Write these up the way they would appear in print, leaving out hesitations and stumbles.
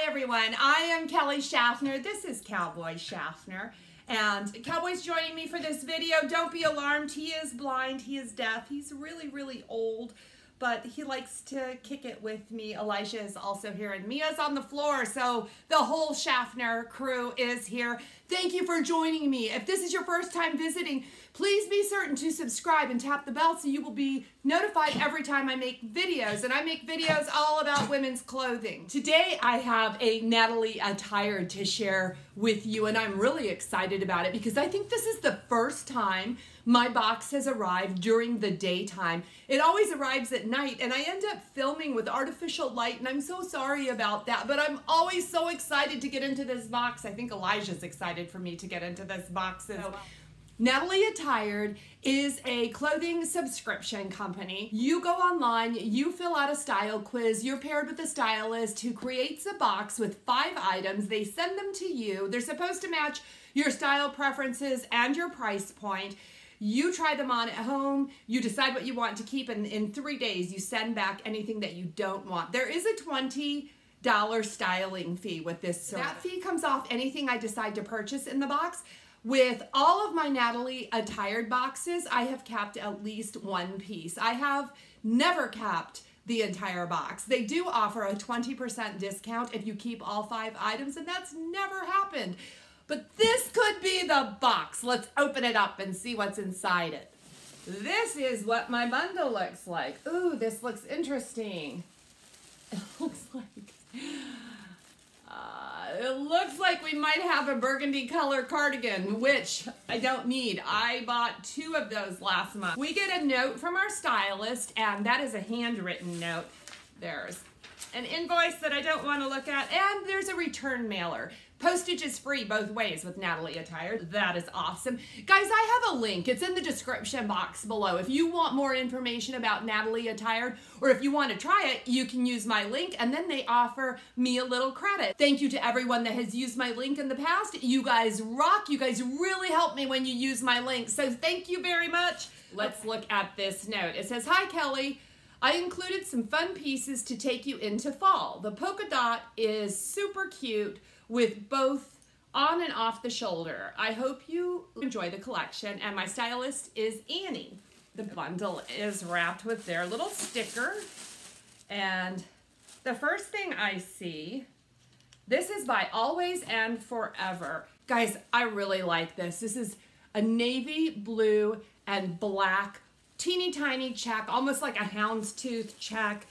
everyone, I am Kelly Shaffner. This is Cowboy Shaffner, and Cowboy's joining me for this video. Don't be alarmed, he is blind, he is deaf, he's really old, but he likes to kick it with me. Elijah is also here, and Mia's on the floor, so the whole Shaffner crew is here. Thank you for joining me. If this is your first time visiting, please be certain to subscribe and tap the bell so you will be notified every time I make videos. And I make videos all about women's clothing. Today I have a Natalie Attired to share with you, and I'm really excited about it because I think this is the first time my box has arrived during the daytime. It always arrives at night, and I end up filming with artificial light, and I'm so sorry about that, but I'm always so excited to get into this box. I think Elijah's excited for me to get into this box as well. Natalie Attired is a clothing subscription company. You go online, you fill out a style quiz, you're paired with a stylist who creates a box with 5 items. They send them to you. They're supposed to match your style preferences and your price point. You try them on at home, you decide what you want to keep, and in 3 days you send back anything that you don't want. There is a $20 styling fee with this service. That fee comes off anything I decide to purchase in the box. With all of my Natalie Attired boxes, I have capped at least one piece. I have never capped the entire box. They do offer a 20% discount if you keep all 5 items, and that's never happened. But this could be the box. Let's open it up and see what's inside it. This is what my bundle looks like. Ooh, this looks interesting. It looks like we might have a burgundy color cardigan, which I don't need. I bought 2 of those last month. We get a note from our stylist, and that is a handwritten note. There's an invoice that I don't want to look at, and there's a return mailer. Postage is free both ways with Natalie Attired. That is awesome. Guys, I have a link. It's in the description box below. If you want more information about Natalie Attired, or if you want to try it, you can use my link, and then they offer me a little credit. Thank you to everyone that has used my link in the past. You guys rock. You guys really help me when you use my link, so thank you very much. Let's look at this note. It says, "Hi, Kelly. I included some fun pieces to take you into fall. The polka dot is super cute with both on and off the shoulder. I hope you enjoy the collection, and my stylist is Annie." The bundle is wrapped with their little sticker, and the first thing I see, this is by Always and Forever. Guys, I really like this. This is a navy blue and black teeny tiny check, almost like a houndstooth check.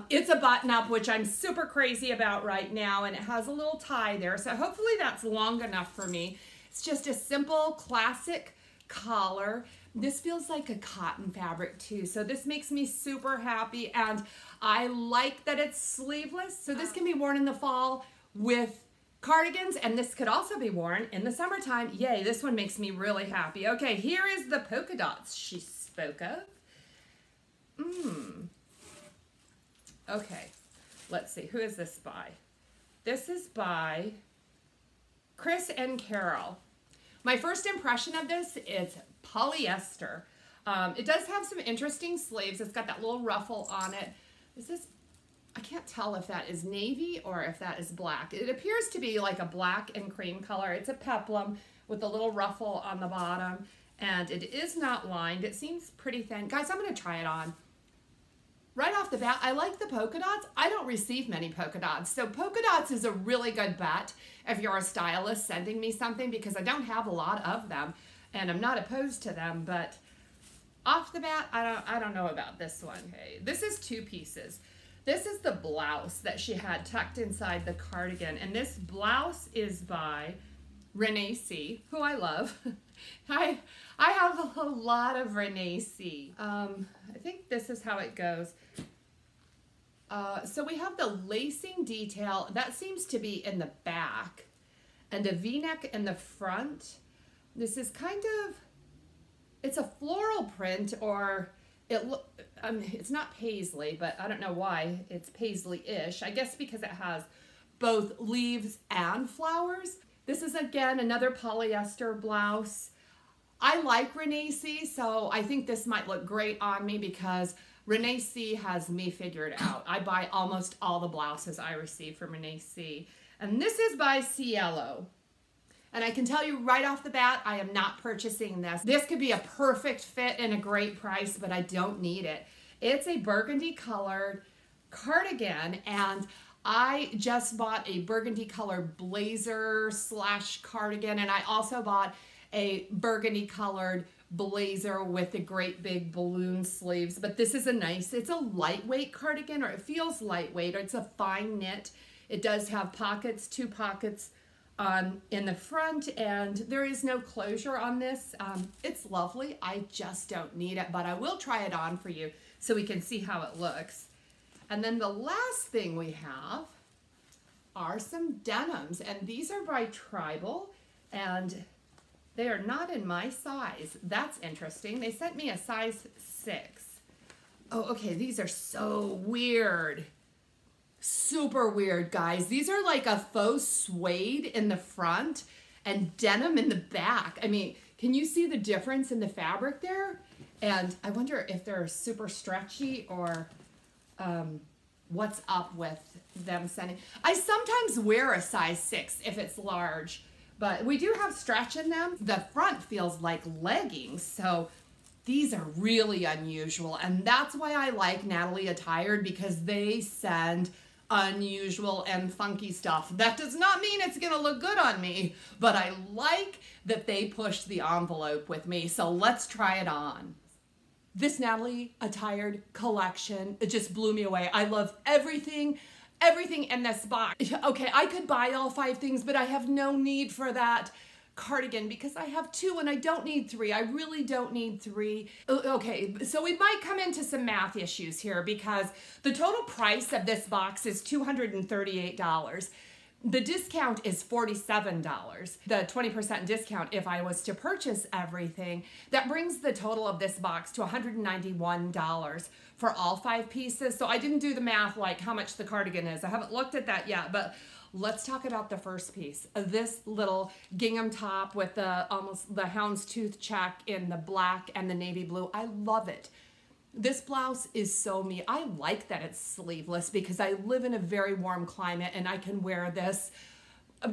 It's a button up, which I'm super crazy about right now, and it has a little tie there, so hopefully that's long enough for me. It's just a simple classic collar. This feels like a cotton fabric too, so this makes me super happy, and I like that it's sleeveless, so this can be worn in the fall with cardigans, and this could also be worn in the summertime. Yay, this one makes me really happy. Okay, here is the polka dots she spoke of. Okay, let's see. Who is this by? This is by Chris and Carol. My first impression of this is polyester. It does have some interesting sleeves. It's got that little ruffle on it. I can't tell if that is navy or if that is black. It appears to be like a black and cream color. It's a peplum with a little ruffle on the bottom, and it is not lined. It seems pretty thin. Guys, I'm going to try it on. Right off the bat, I like the polka dots. I don't receive many polka dots, so polka dots is a really good bet if you're a stylist sending me something, because I don't have a lot of them, and I'm not opposed to them, but off the bat, I don't know about this one. Okay, this is 2 pieces. This is the blouse that she had tucked inside the cardigan, and this blouse is by Renee C., who I love. I have a lot of Renee C. I think this is how it goes. So we have the lacing detail. That seems to be in the back, and a V-neck in the front. This is kind of, it's a floral print, or it's not paisley, but I don't know why it's paisley-ish. I guess because it has both leaves and flowers. This is, again, another polyester blouse. I like Renee C., so I think this might look great on me because Renee C has me figured out. I buy almost all the blouses I receive from Renee C. And this is by Cielo. And I can tell you right off the bat, I am not purchasing this. This could be a perfect fit and a great price, but I don't need it. It's a burgundy colored cardigan, and I just bought a burgundy colored blazer slash cardigan, and I also bought a burgundy colored blazer with the great big balloon sleeves. But this is it's a lightweight cardigan, or it feels lightweight, or it's a fine knit. It does have pockets, 2 pockets in the front, and there is no closure on this. It's lovely. I just don't need it, but I will try it on for you so we can see how it looks. And then the last thing we have are some denims, and these are by Tribal, and they are not in my size. That's interesting. They sent me a size 6. Oh, okay, these are so weird. Super weird, guys. These are like a faux suede in the front and denim in the back. I mean, can you see the difference in the fabric there? And I wonder if they're super stretchy or what's up with them sending. I sometimes wear a size 6 if it's large, but we do have stretch in them. The front feels like leggings, so these are really unusual. And that's why I like Natalie Attired, because they send unusual and funky stuff. That does not mean it's gonna look good on me, but I like that they pushed the envelope with me. So let's try it on. This Natalie Attired collection, it just blew me away. I love everything in this box. Okay, I could buy all 5 things, but I have no need for that cardigan because I have 2 and I don't need 3. I really don't need 3. Okay, so we might come into some math issues here because the total price of this box is $238. The discount is $47. The 20% discount if I was to purchase everything, that brings the total of this box to $191 for all 5 pieces. So I didn't do the math like how much the cardigan is. I haven't looked at that yet, but let's talk about the first piece. This little gingham top with the almost the houndstooth check in the black and the navy blue. I love it. This blouse is so me. I like that it's sleeveless because I live in a very warm climate and I can wear this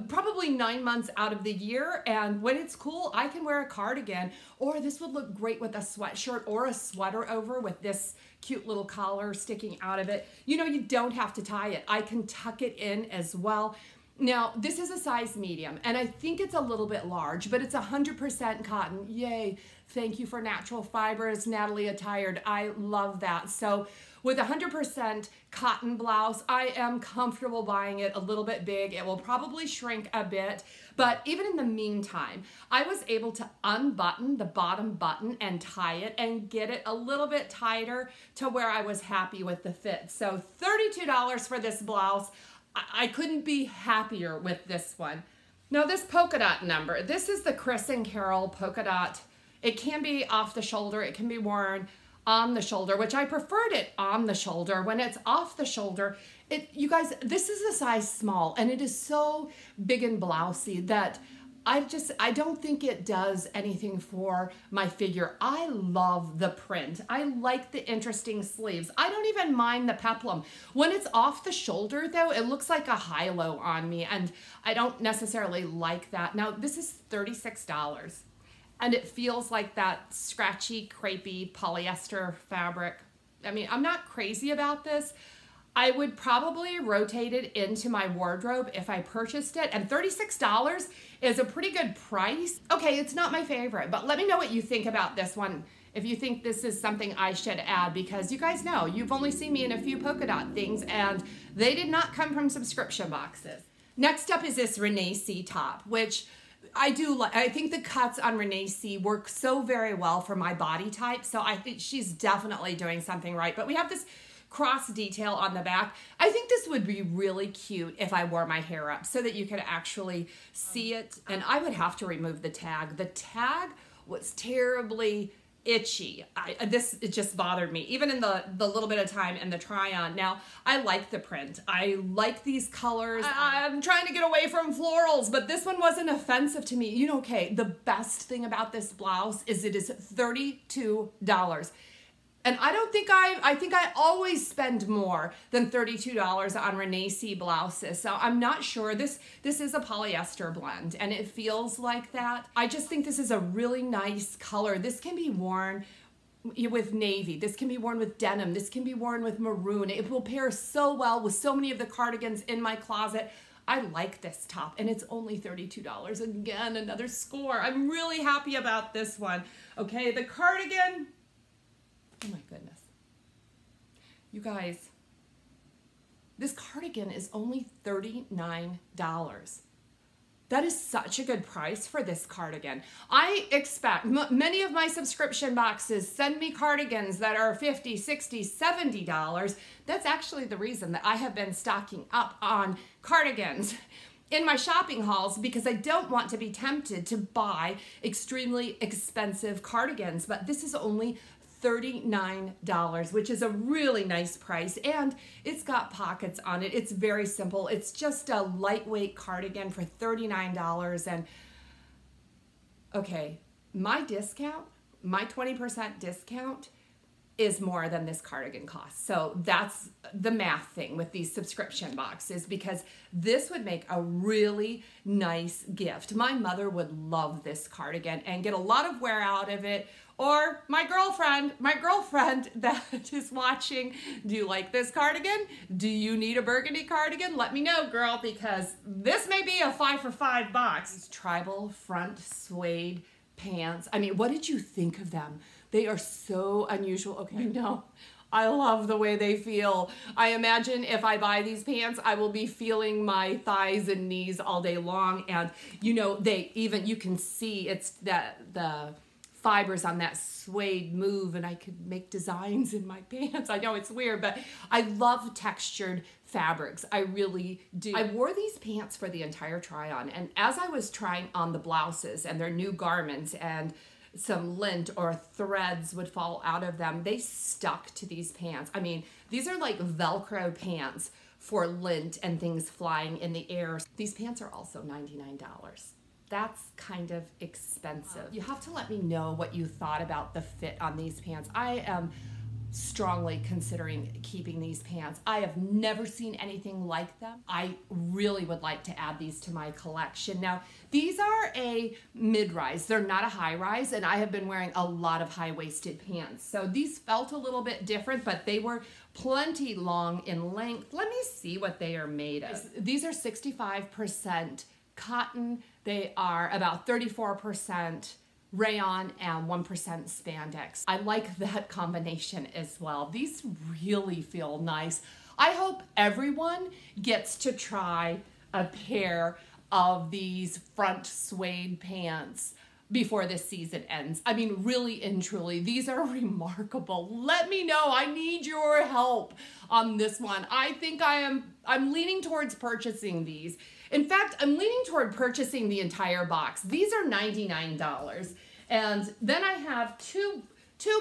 probably 9 months out of the year. And when it's cool, I can wear a cardigan, or this would look great with a sweatshirt or a sweater over with this cute little collar sticking out of it. You know, you don't have to tie it. I can tuck it in as well. Now, this is a size medium, and I think it's a little bit large, but it's 100% cotton. Yay. Thank you for natural fibers, Natalie Attired. I love that. So with 100% cotton blouse, I am comfortable buying it a little bit big. It will probably shrink a bit, but even in the meantime, I was able to unbutton the bottom button and tie it and get it a little bit tighter to where I was happy with the fit. So $32 for this blouse. I couldn't be happier with this one. Now this polka dot number, this is the Chris and Carol polka dot. It can be off the shoulder, it can be worn on the shoulder, which I preferred it on the shoulder. When it's off the shoulder, you guys, this is a size small and it is so big and blousy that I don't think it does anything for my figure. I love the print. I like the interesting sleeves. I don't even mind the peplum. When it's off the shoulder though, it looks like a high-low on me and I don't necessarily like that. Now this is $36 and it feels like that scratchy, crepey polyester fabric. I mean, I'm not crazy about this. I would probably rotate it into my wardrobe if I purchased it, and $36 is a pretty good price. Okay, it's not my favorite, but let me know what you think about this one, if you think this is something I should add, because you guys know, you've only seen me in a few polka dot things, and they did not come from subscription boxes. Next up is this Renee C top, which I do like. I think the cuts on Renee C work so very well for my body type, so I think she's definitely doing something right. But we have this cross detail on the back. I think this would be really cute if I wore my hair up so that you could actually see it. And I would have to remove the tag. The tag was terribly itchy. It just bothered me, even in the little bit of time in the try on. Now, I like the print. I like these colors. I'm trying to get away from florals, but this one wasn't offensive to me. You know, okay, the best thing about this blouse is it is $32. And I think I always spend more than $32 on Renaissance blouses. So I'm not sure. This is a polyester blend and it feels like that. I just think this is a really nice color. This can be worn with navy. This can be worn with denim. This can be worn with maroon. It will pair so well with so many of the cardigans in my closet. I like this top and it's only $32. Again, another score. I'm really happy about this one. Okay, the cardigan. Oh my goodness. You guys, this cardigan is only $39. That is such a good price for this cardigan. I expect many of my subscription boxes send me cardigans that are $50, $60, $70. That's actually the reason that I have been stocking up on cardigans in my shopping hauls, because I don't want to be tempted to buy extremely expensive cardigans. But this is only $39, which is a really nice price, and it's got pockets on it. It's very simple. It's just a lightweight cardigan for $39. And okay, my discount, my 20% discount is more than this cardigan costs. So that's the math thing with these subscription boxes, because this would make a really nice gift. My mother would love this cardigan and get a lot of wear out of it. Or my girlfriend that is watching, do you like this cardigan? Do you need a burgundy cardigan? Let me know, girl, because this may be a 5 for $5 box. These tribal front suede pants. I mean, what did you think of them? They are so unusual. Okay, no, I love the way they feel. I imagine if I buy these pants, I will be feeling my thighs and knees all day long. And you know, you can see it's the fibers on that suede move, and I could make designs in my pants. I know it's weird, but I love textured fabrics. I really do. I wore these pants for the entire try on, and as I was trying on the blouses and their new garments and some lint or threads would fall out of them, they stuck to these pants. I mean, these are like Velcro pants for lint and things flying in the air. These pants are also $99. That's kind of expensive. You have to let me know what you thought about the fit on these pants. I am strongly considering keeping these pants. I have never seen anything like them. I really would like to add these to my collection. Now, these are a mid-rise. They're not a high-rise, and I have been wearing a lot of high-waisted pants. So these felt a little bit different, but they were plenty long in length. Let me see what they are made of. These are 65% cotton. They are about 34% rayon and 1% spandex. I like that combination as well. These really feel nice. I hope everyone gets to try a pair of these front suede pants before this season ends. I mean, really and truly, these are remarkable. Let me know. I need your help on this one. I think I'm leaning towards purchasing these. In fact, I'm leaning toward purchasing the entire box. These are $99. And then I have two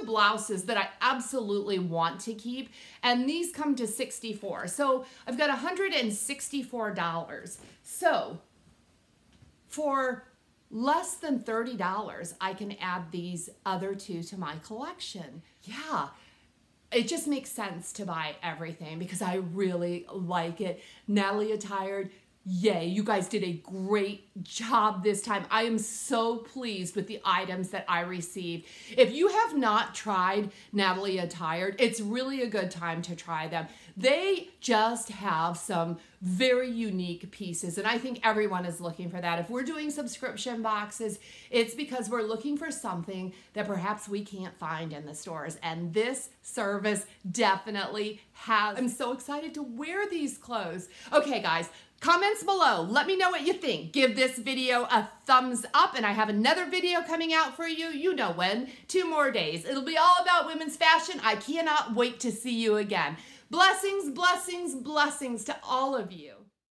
blouses that I absolutely want to keep, and these come to $64. So I've got $164. So for less than $30, I can add these other two to my collection. Yeah. It just makes sense to buy everything because I really like it. Natalie Attired, yay, you guys did a great job this time. I am so pleased with the items that I received. If you have not tried Natalie Attired, it's really a good time to try them. They just have some very unique pieces, and I think everyone is looking for that. If we're doing subscription boxes, it's because we're looking for something that perhaps we can't find in the stores, and this service definitely has. I'm so excited to wear these clothes. Okay, guys, comments below. Let me know what you think. Give this video a thumbs up, and I have another video coming out for you. You know when. 2 more days. It'll be all about women's fashion. I cannot wait to see you again. Blessings, blessings, blessings to all of you.